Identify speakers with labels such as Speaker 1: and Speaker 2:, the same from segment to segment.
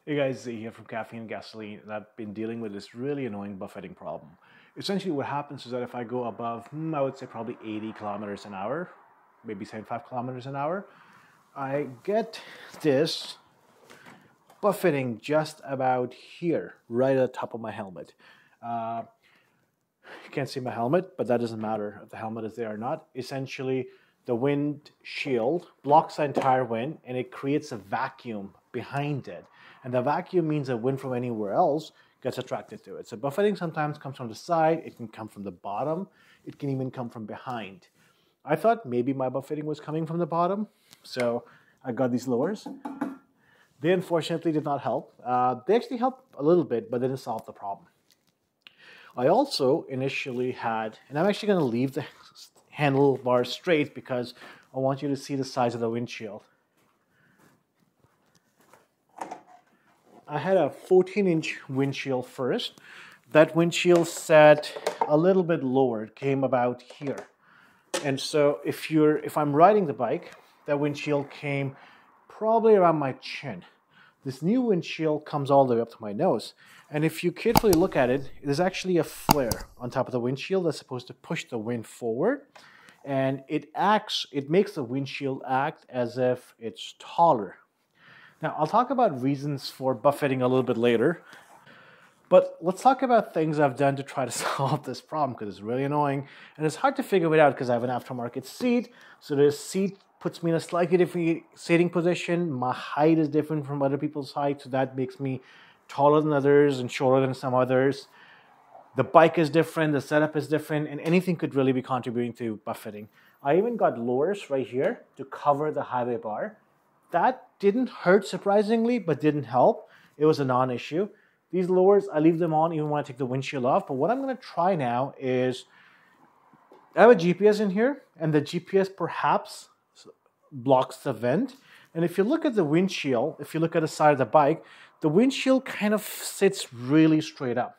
Speaker 1: Hey guys, Zay here from Caffeine and Gasoline, and I've been dealing with this really annoying buffeting problem. Essentially, what happens is that if I go above, I would say probably 80 kilometers an hour, maybe 75 kilometers an hour, I get this buffeting just about here, right at the top of my helmet. You can't see my helmet, but that doesn't matter if the helmet is there or not. Essentially, the windshield blocks the entire wind and it creates a vacuum behind it. And the vacuum means that wind from anywhere else gets attracted to it. So buffeting sometimes comes from the side, it can come from the bottom, it can even come from behind. I thought maybe my buffeting was coming from the bottom, so I got these lowers. They unfortunately did not help. They actually helped a little bit, but they didn't solve the problem. I also initially had, and I'm actually going to leave the handlebars straight because I want you to see the size of the windshield. I had a 14-inch windshield first. That windshield sat a little bit lower. It came about here. And so if I'm riding the bike, that windshield came probably around my chin. This new windshield comes all the way up to my nose. And if you carefully look at it, there's actually a flare on top of the windshield that's supposed to push the wind forward. And it makes the windshield act as if it's taller. Now, I'll talk about reasons for buffeting a little bit later. But let's talk about things I've done to try to solve this problem because it's really annoying. And it's hard to figure it out because I have an aftermarket seat. So this seat puts me in a slightly different sitting position. My height is different from other people's height, so that makes me taller than others and shorter than some others. The bike is different, the setup is different, and anything could really be contributing to buffeting. I even got lowers right here to cover the highway bar. That didn't hurt surprisingly, but didn't help. It was a non-issue. These lowers, I leave them on even when I take the windshield off, but what I'm going to try now is, I have a GPS in here, and the GPS perhaps blocks the vent. And if you look at the windshield, if you look at the side of the bike, the windshield kind of sits really straight up.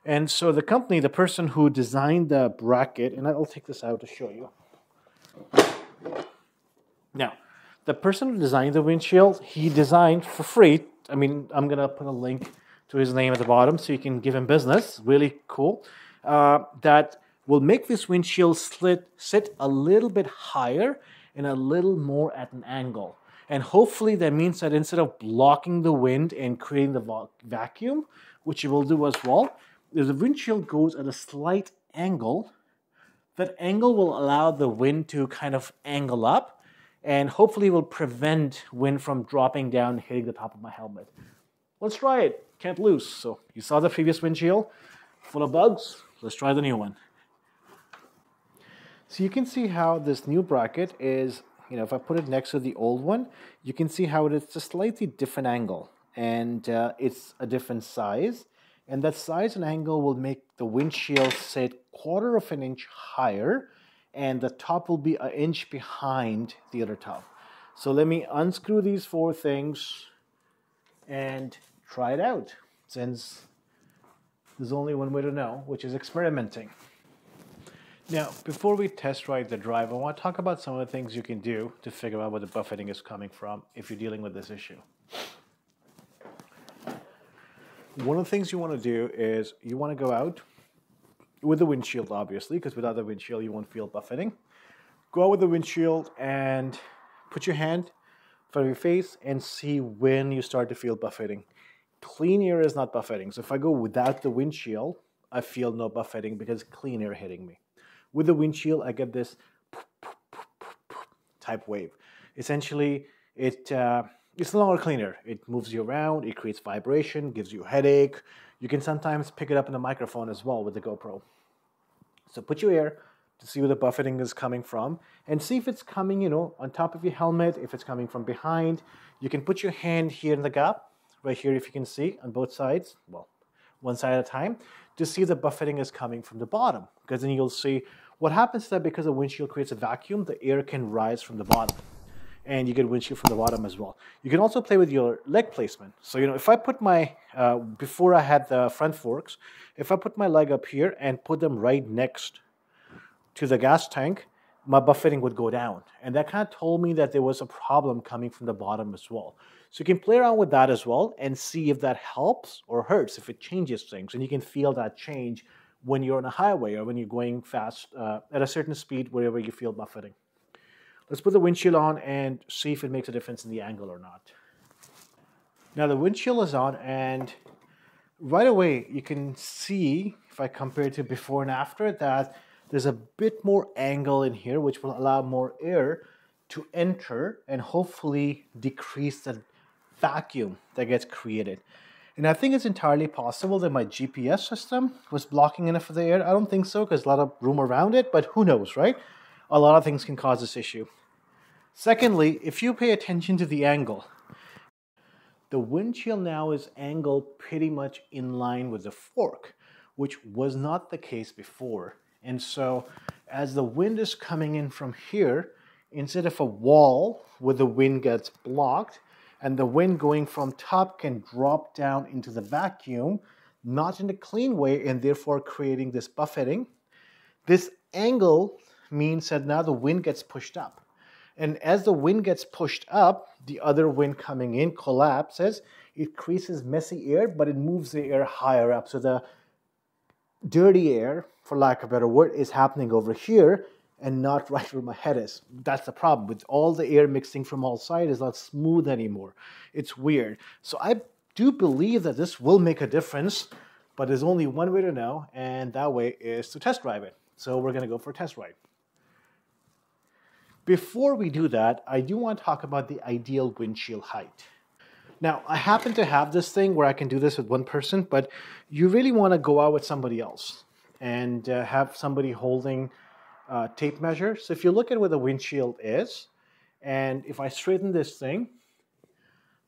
Speaker 1: And so the company, the person who designed the bracket, and I'll take this out to show you. Now, the person who designed the windshield, he designed for free. I mean, I'm going to put a link to his name at the bottom so you can give him business. Really cool. That will make this windshield sit a little bit higher and a little more at an angle. And hopefully that means that instead of blocking the wind and creating the vacuum, which it will do as well, if the windshield goes at a slight angle, that angle will allow the wind to kind of angle up and hopefully will prevent wind from dropping down and hitting the top of my helmet. Let's try it. Can't lose. So you saw the previous windshield full of bugs. Let's try the new one. So you can see how this new bracket is, if I put it next to the old one, you can see how it's a slightly different angle and it's a different size. And that size and angle will make the windshield sit 1/4 of an inch higher and the top will be an inch behind the other top. So let me unscrew these 4 things and try it out, since there's only one way to know, which is experimenting. Now, before we test ride the drive, I want to talk about some of the things you can do to figure out where the buffeting is coming from if you're dealing with this issue. One of the things you want to do is you want to go out with the windshield, obviously, because without the windshield you won't feel buffeting. Go out with the windshield and put your hand in front of your face and see when you start to feel buffeting. Clean air is not buffeting. So if I go without the windshield, I feel no buffeting because clean air hitting me. With the windshield, I get this type wave. Essentially, it's no longer clean air. It moves you around, it creates vibration, gives you a headache. You can sometimes pick it up in the microphone as well with the GoPro. So put your ear to see where the buffeting is coming from and see if it's coming, on top of your helmet, if it's coming from behind. You can put your hand here in the gap, right here if you can see, on both sides, well, one side at a time, to see if the buffeting is coming from the bottom. Because then you'll see what happens is that because the windshield creates a vacuum, the air can rise from the bottom. And you get windshield from the bottom as well. You can also play with your leg placement. So, if I put my, before I had the front forks, if I put my leg up here and put them right next to the gas tank, my buffeting would go down. And that kind of told me that there was a problem coming from the bottom as well. So you can play around with that as well and see if that helps or hurts, if it changes things. And you can feel that change when you're on a highway or when you're going fast at a certain speed, wherever you feel buffeting. Let's put the windshield on and see if it makes a difference in the angle or not. Now the windshield is on, and right away you can see, if I compare it to before and after, that there's a bit more angle in here, which will allow more air to enter and hopefully decrease the vacuum that gets created. And I think it's entirely possible that my GPS system was blocking enough of the air. I don't think so, because a lot of room around it, but who knows, right? A lot of things can cause this issue. Secondly, if you pay attention to the angle, the windshield now is angled pretty much in line with the fork, which was not the case before. And so as the wind is coming in from here, instead of a wall where the wind gets blocked, and the wind going from top can drop down into the vacuum, not in a clean way, and therefore creating this buffeting, this angle means that now the wind gets pushed up. And as the wind gets pushed up, the other wind coming in collapses. It creates messy air, but it moves the air higher up. So the dirty air, for lack of a better word, is happening over here and not right where my head is. That's the problem. With all the air mixing from all sides, it's not smooth anymore. It's weird. So I do believe that this will make a difference, but there's only one way to know, and that way is to test drive it. So we're going to go for a test ride. Before we do that, I do want to talk about the ideal windshield height. Now, I happen to have this thing where I can do this with one person, but you really want to go out with somebody else and have somebody holding tape measure. So if you look at where the windshield is, and if I straighten this thing,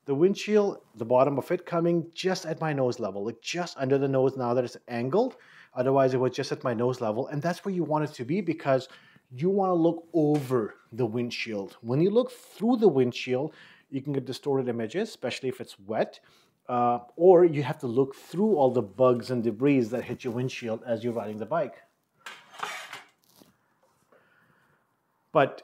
Speaker 1: the windshield, the bottom of it coming just at my nose level, like just under the nose now that it's angled. Otherwise, it was just at my nose level. And that's where you want it to be, because you want to look over the windshield. When you look through the windshield, you can get distorted images, especially if it's wet, or you have to look through all the bugs and debris that hit your windshield as you're riding the bike. But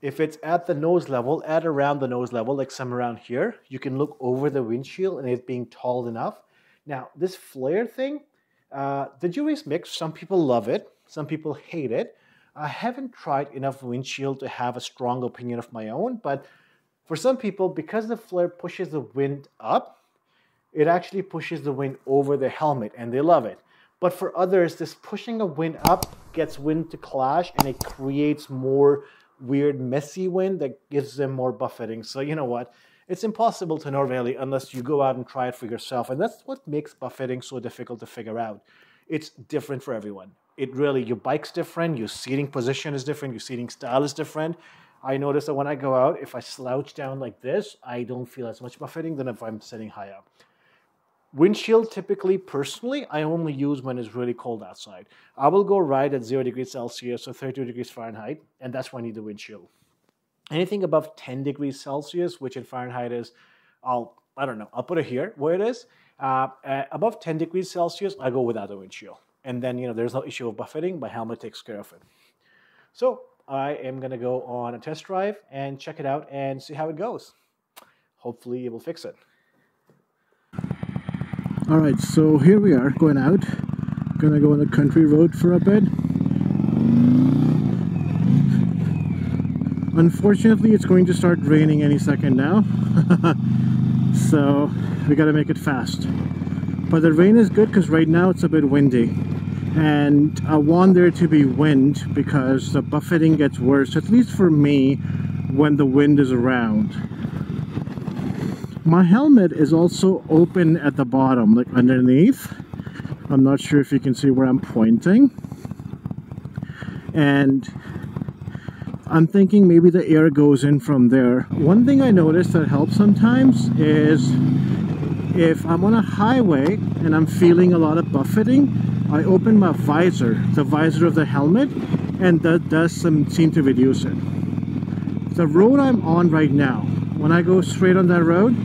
Speaker 1: if it's at the nose level, at around the nose level, like somewhere around here, you can look over the windshield and it being tall enough. Now, this flare thing, the jury's mixed. Some people love it. Some people hate it. I haven't tried enough windshield to have a strong opinion of my own, but for some people, because the flare pushes the wind up, it actually pushes the wind over the helmet, and they love it. But for others, this pushing of wind up gets wind to clash, and it creates more weird, messy wind that gives them more buffeting. So you know what? It's impossible to know really unless you go out and try it for yourself, and that's what makes buffeting so difficult to figure out. It's different for everyone. It really, your bike's different, your seating position is different, your seating style is different. I notice that when I go out, if I slouch down like this, I don't feel as much buffeting than if I'm sitting high up. Windshield, typically, personally, I only use when it's really cold outside. I will go ride at 0 degrees Celsius or 32 degrees Fahrenheit, and that's when I need the windshield. Anything above 10 degrees Celsius, which in Fahrenheit is, I'll put it here where it is. Above 10 degrees Celsius, I go without the windshield. And then, there's no issue of buffeting. My helmet takes care of it. So I am going to go on a test drive and check it out and see how it goes. Hopefully it will fix it. All right, so here we are going out. Going to go on the country road for a bit. Unfortunately, it's going to start raining any second now. So we got to make it fast. But the rain is good because right now it's a bit windy. And I want there to be wind because the buffeting gets worse, at least for me, when the wind is around. My helmet is also open at the bottom, like underneath. I'm not sure if you can see where I'm pointing. And I'm thinking maybe the air goes in from there. One thing I noticed that helps sometimes is if I'm on a highway and I'm feeling a lot of buffeting, I open my visor, the visor of the helmet, and that does seem to reduce it. The road I'm on right now, when I go straight on that road,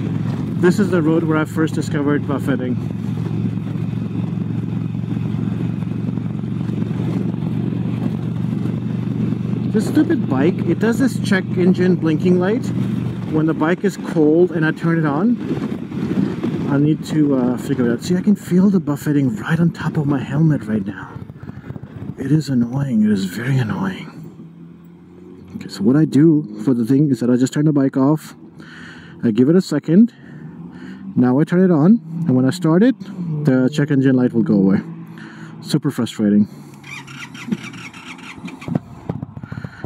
Speaker 1: this is the road where I first discovered buffeting. This stupid bike, it does this check engine blinking light when the bike is cold and I turn it on. I need to figure it out. See, I can feel the buffeting right on top of my helmet right now. It is annoying. It is very annoying. Okay, so what I do for the thing is that I just turn the bike off. I give it a second. Now I turn it on, and when I start it, the check engine light will go away. Super frustrating.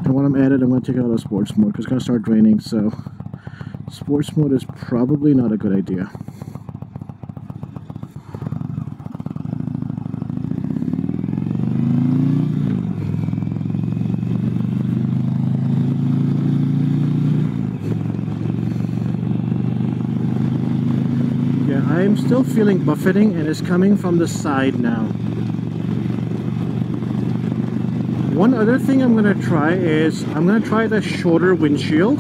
Speaker 1: And when I'm at it, I'm going to take it out of sports mode because it's going to start draining. So sports mode is probably not a good idea. I'm still feeling buffeting, and it's coming from the side now. One other thing I'm going to try is I'm going to try the shorter windshield,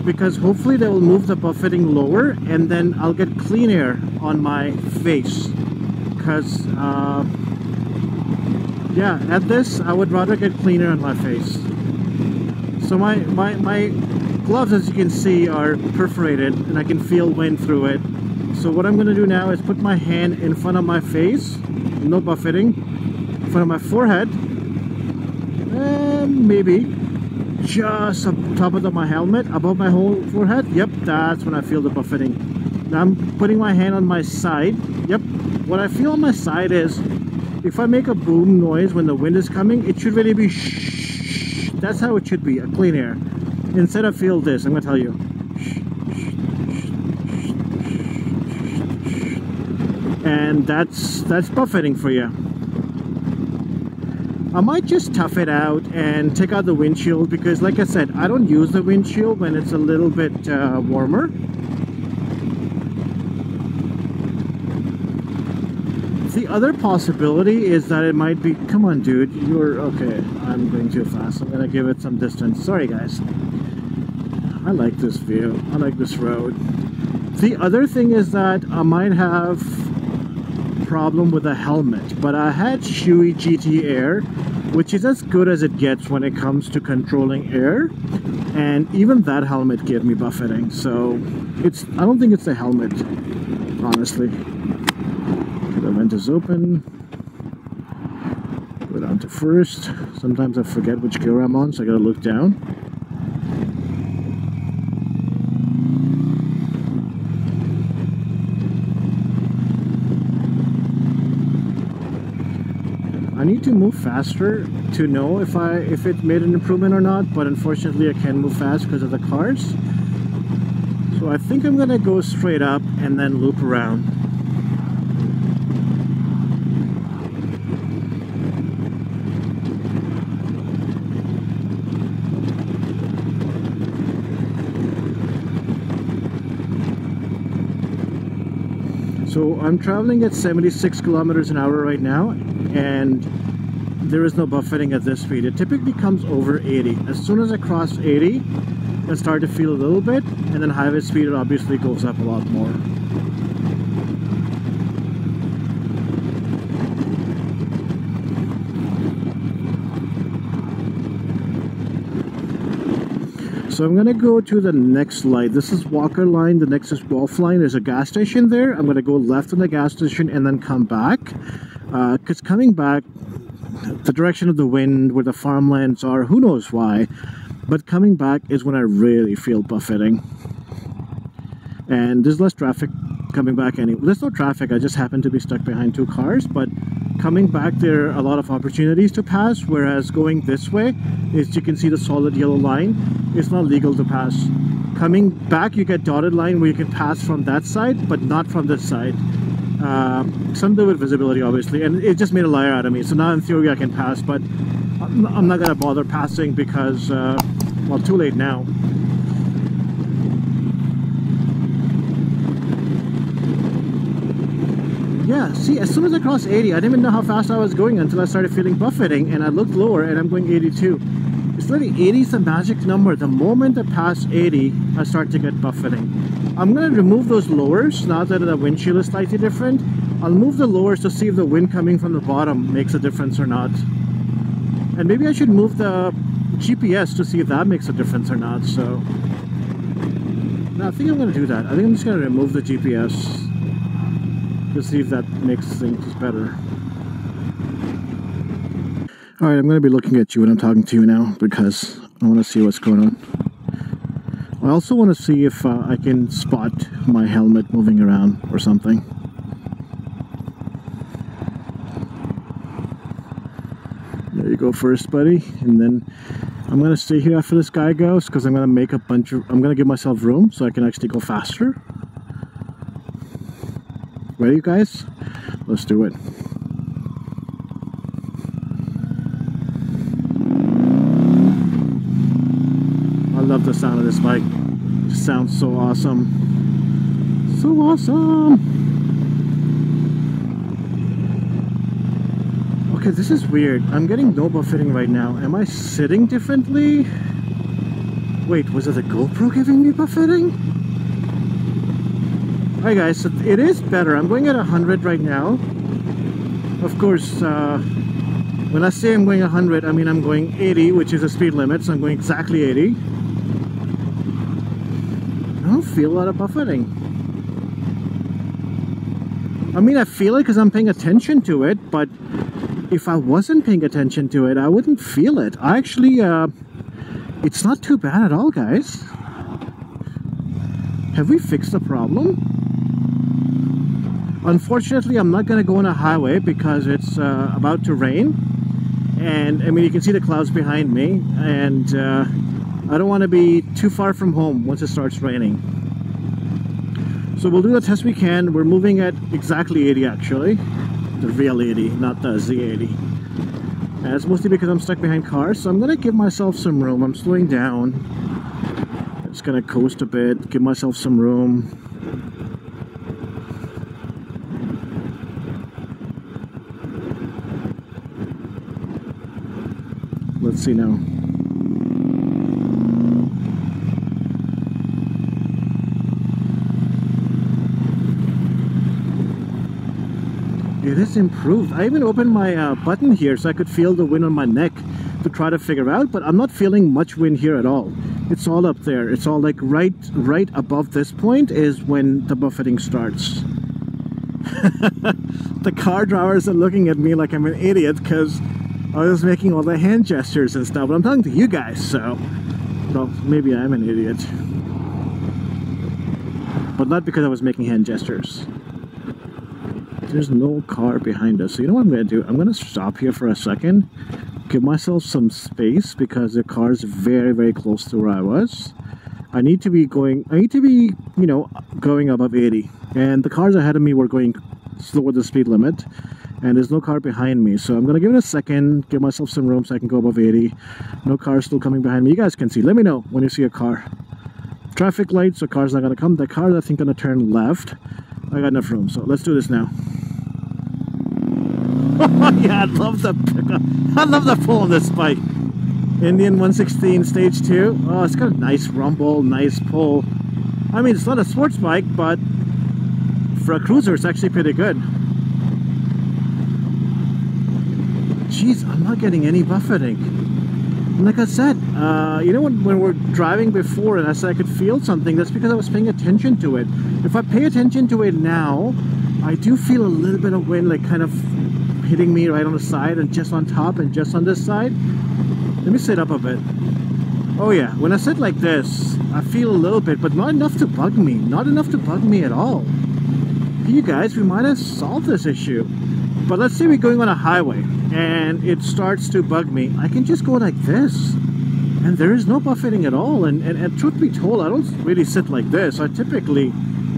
Speaker 1: because hopefully that will move the buffeting lower, and then I'll get clean air on my face. Because yeah, at this I would rather get clean air on my face. So my gloves, as you can see, are perforated and I can feel wind through it. So what I'm going to do now is put my hand in front of my face, no buffeting, in front of my forehead, and maybe just on top of my helmet, above my whole forehead. Yep, that's when I feel the buffeting. Now I'm putting my hand on my side. Yep, what I feel on my side is, if I make a boom noise when the wind is coming, it should really be shh. That's how it should be, a clean air. Instead of feel this, I'm going to tell you. And that's buffeting for you. I might just tough it out and take out the windshield, because like I said, I don't use the windshield when it's a little bit warmer. The other possibility is that it might be, come on dude, you're okay, I'm going too fast, I'm gonna give it some distance. Sorry guys. I like this view, I like this road. The other thing is that I might have problem with the helmet, but I had Chewy GT Air, which is as good as it gets when it comes to controlling air, and even that helmet gave me buffeting. So it's, I don't think it's the helmet, honestly. Okay, the vent is open. Go down to first. Sometimes I forget which gear I'm on, so I gotta look down. I need to move faster to know if it made an improvement or not, but unfortunately I can't move fast because of the cars. So I think I'm gonna go straight up and then loop around. So I'm traveling at 76 kilometers an hour right now, and there is no buffeting at this speed. It typically comes over 80. As soon as I cross 80, I start to feel a little bit, and then highway speed, it obviously goes up a lot more. So I'm gonna go to the next light. This is Walker line, the next is Wolf line. There's a gas station there. I'm gonna go left on the gas station and then come back. Because coming back, the direction of the wind, where the farmlands are, who knows why, but coming back is when I really feel buffeting. And there's less traffic coming back anyway. There's no traffic, I just happen to be stuck behind two cars, but coming back there are a lot of opportunities to pass, whereas going this way, as you can see the solid yellow line, it's not legal to pass. Coming back, you get dotted line where you can pass from that side, but not from this side. Some do with visibility, obviously, and it just made a liar out of me. So now in theory I can pass, but I'm not gonna bother passing because, well, too late now. Yeah, see, as soon as I crossed 80, I didn't even know how fast I was going until I started feeling buffeting, and I looked lower and I'm going 82. It's literally 80 is the magic number. The moment I pass 80, I start to get buffeting. I'm going to remove those lowers now that the windshield is slightly different. I'll move the lowers to see if the wind coming from the bottom makes a difference or not. And maybe I should move the GPS to see if that makes a difference or not. So no, I think I'm going to do that. I think I'm just going to remove the GPS to see if that makes things better. Alright, I'm going to be looking at you when I'm talking to you now because I want to see what's going on. I also want to see if I can spot my helmet moving around or something. There you go first, buddy. And then I'm going to stay here after this guy goes because I'm going to make a bunch of... I'm going to give myself room so I can actually go faster. Ready, you guys? Let's do it. I love the sound of this bike. It sounds so awesome. So awesome! Okay, this is weird. I'm getting no buffeting right now. Am I sitting differently? Wait, was it the GoPro giving me buffeting? Alright guys, so it is better. I'm going at 100 right now. Of course, when I say I'm going 100, I mean I'm going 80, which is the speed limit, so I'm going exactly 80. I don't feel a lot of buffeting. I mean, I feel it because I'm paying attention to it, but if I wasn't paying attention to it, I wouldn't feel it. I actually, it's not too bad at all, guys. Have we fixed the problem? Unfortunately, I'm not going to go on a highway because it's about to rain. And, I mean, you can see the clouds behind me. And I don't want to be too far from home once it starts raining. So we'll do the test we can. We're moving at exactly 80, actually. The real 80, not the Z80. And it's mostly because I'm stuck behind cars, so I'm going to give myself some room. I'm slowing down. Just going to coast a bit, give myself some room. Let's see now. It is improved. I even opened my button here so I could feel the wind on my neck to try to figure out, but I'm not feeling much wind here at all. It's all up there. It's all like right above this point is when the buffeting starts. The car drivers are looking at me like I'm an idiot because I was making all the hand gestures and stuff, but I'm talking to you guys, so well, maybe I'm an idiot. But not because I was making hand gestures. There's no car behind us, so you know what I'm going to do? I'm going to stop here for a second, give myself some space because the car is very, very close to where I was. I need to be, you know, going above 80. And the cars ahead of me were going slower than the speed limit. And there's no car behind me. So I'm going to give it a second, give myself some room so I can go above 80. No car still coming behind me. You guys can see. Let me know when you see a car. Traffic lights, so car's not going to come. The car's, I think, going to turn left. I got enough room, so let's do this now. Yeah, I love the pickup. I love the pull on this bike. Indian 116 Stage 2. Oh, it's got a nice rumble, nice pull. I mean, it's not a sports bike, but for a cruiser, it's actually pretty good. Jeez, I'm not getting any buffeting. And like I said, you know when we're driving before and I said I could feel something, that's because I was paying attention to it. If I pay attention to it now, I do feel a little bit of wind like kind of hitting me right on the side and just on top and just on this side. Let me sit up a bit. Oh yeah, when I sit like this, I feel a little bit, but not enough to bug me. Not enough to bug me at all. Hey, you guys, we might have solved this issue. But let's say we're going on a highway and it starts to bug me. I can just go like this and there is no buffeting at all. And truth be told, I don't really sit like this. I typically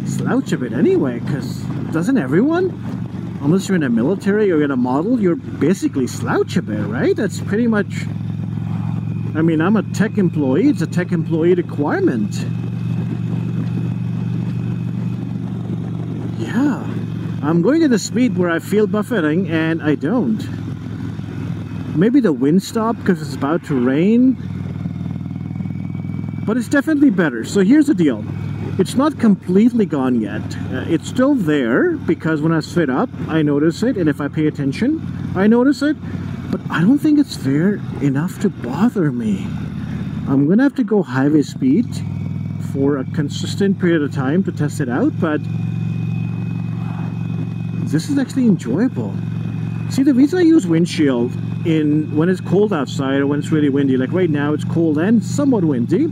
Speaker 1: slouch a bit anyway, because doesn't everyone? Unless you're in the military or in a model, you're basically slouch a bit, right? That's pretty much... I mean, I'm a tech employee. It's a tech employee requirement. Yeah. I'm going at the speed where I feel buffeting, and I don't. Maybe the wind stopped because it's about to rain. But it's definitely better. So here's the deal. It's not completely gone yet. It's still there because when I sit up, I notice it. And if I pay attention, I notice it. but I don't think it's fair enough to bother me. I'm gonna have to go highway speed for a consistent period of time to test it out, but this is actually enjoyable. See, the reason I use windshield when it's cold outside or when it's really windy, like right now it's cold and somewhat windy,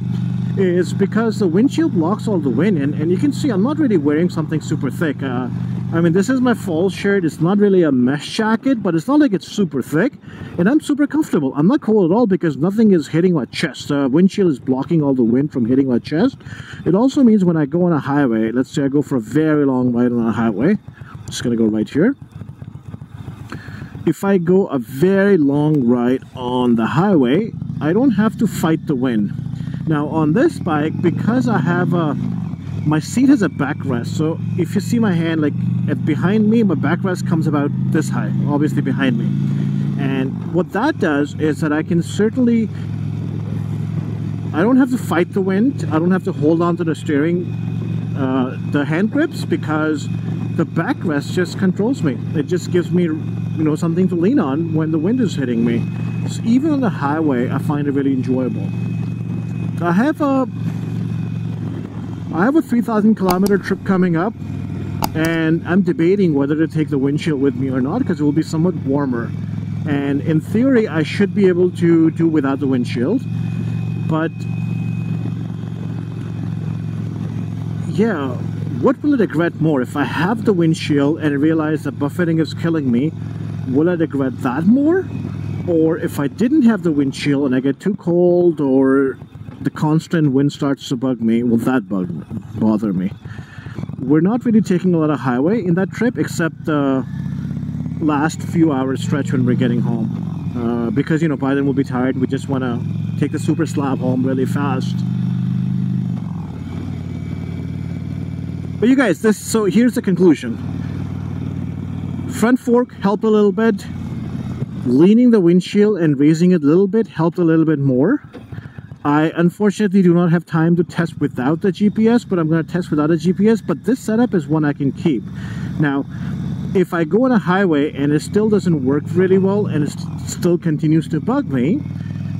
Speaker 1: is because the windshield blocks all the wind, and you can see I'm not really wearing something super thick. I mean, this is my fall shirt. It's not really a mesh jacket, but it's not like it's super thick, and I'm super comfortable. I'm not cold at all because nothing is hitting my chest. The windshield is blocking all the wind from hitting my chest. It also means when I go on a highway, let's say I go for a very long ride on a highway, I'm just gonna go right here. If I go a very long ride on the highway, I don't have to fight the wind. Now on this bike, because I have my seat has a backrest, so if you see my hand, like behind me, my backrest comes about this high, obviously behind me. And what that does is that I can certainly, I don't have to fight the wind, I don't have to hold on to the steering, the hand grips, because the backrest just controls me. It just gives me, you know, something to lean on when the wind is hitting me. So even on the highway, I find it really enjoyable. I have a 3,000 kilometer trip coming up, and I'm debating whether to take the windshield with me or not, because it will be somewhat warmer. And in theory, I should be able to do without the windshield. But yeah, what will I regret more? If I have the windshield and realize that buffeting is killing me, will I regret that more? Or if I didn't have the windshield and I get too cold or the constant wind starts to bug me, will that bother me? We're not really taking a lot of highway in that trip, except the last few hours stretch when we're getting home. Because, you know, by then we'll be tired. We just want to take the super slab home really fast. But you guys, so here's the conclusion. Front fork helped a little bit. Leaning the windshield and raising it a little bit helped a little bit more. I unfortunately do not have time to test without the GPS, but I'm going to test without a GPS. But this setup is one I can keep. Now, if I go on a highway and it still doesn't work really well and it still continues to bug me,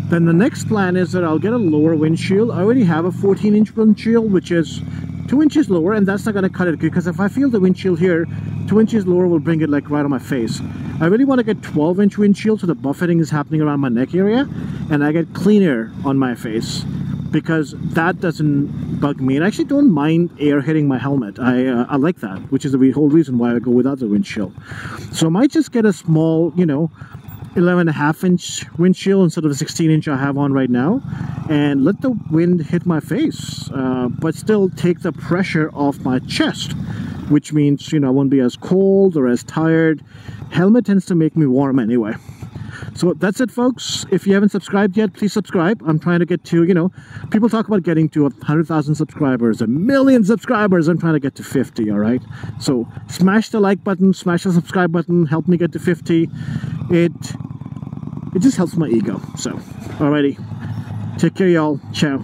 Speaker 1: then the next plan is that I'll get a lower windshield. I already have a 14-inch windshield, which is 2 inches lower, and that's not going to cut it, because if I feel the windshield here, 2 inches lower will bring it like right on my face. I really want to get 12-inch windshield so the buffeting is happening around my neck area and I get clean air on my face, because that doesn't bug me. And I actually don't mind air hitting my helmet. I like that, which is the whole reason why I go without the windshield. So I might just get a small, you know, 11.5-inch windshield instead of the 16-inch I have on right now, and let the wind hit my face, but still take the pressure off my chest, which means, you know, I won't be as cold or as tired. Helmet tends to make me warm anyway. So that's it, folks. If you haven't subscribed yet, please subscribe. I'm trying to get to, you know, people talk about getting to 100,000 subscribers, 1 million subscribers. I'm trying to get to 50, all right? So smash the like button, smash the subscribe button, help me get to 50. It just helps my ego. So, alrighty. Take care, y'all. Ciao.